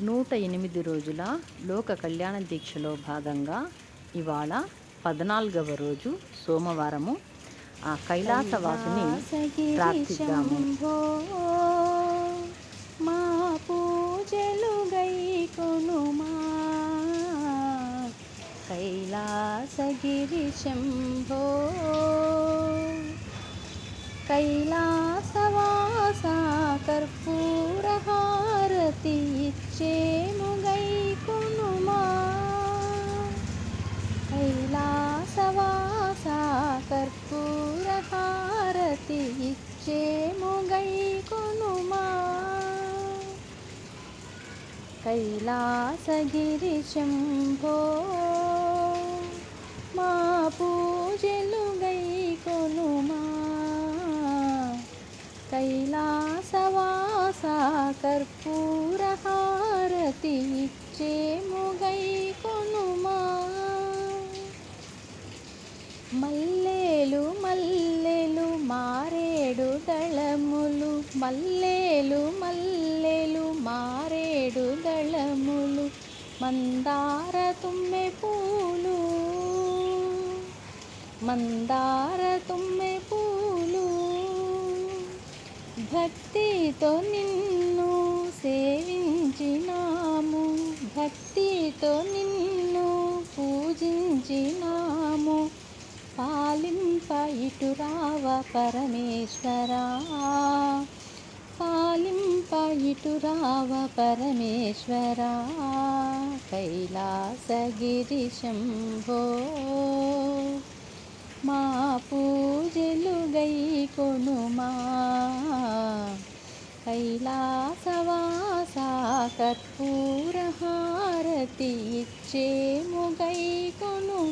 108 రోజుల లోక కళ్యాణ దీక్షలో భాగంగా ఇవాళ 14వ రోజు సోమవారము. ఆ కైలాసవాసుని ప్రార్థిద్దాము. కైలాసగిరిశంభో మా పూజలు గైకొనుమా. కైలాసగిరిశంభో కైలాసవాస కర్పూరహారతి ఇచ్చేము గైకొనుమా. కైలాసవాస కర్పూరహారతి ఇచ్చేము గైకొనుమా. కైలాసగిరిశంభో మా పూజలు గైకొనుమా. కైలాసవాస కర్పూరహారతి ఇచ్చేము గైకొనుమా. మల్లేలు మల్లెలు మారేడు దళములు, మల్లేలు మల్లెలు మారేడు దళములు, మందార తుమ్మె పూలు, మందార తుమ్మె పూలు. భక్తితో నిన్ను సేవించినాము, భక్తితో నిన్ను పూజించినాము. పాలింప ఇటురావ పరమేశ్వరా, పాలింప ఇటురావ పరమేశ్వరా. కైలాసగిరిశంభో మా పూజలు గైకొనుమా. కైలాసవాస కర్పూరహారతి ఇచ్చేము గైకొనుమా.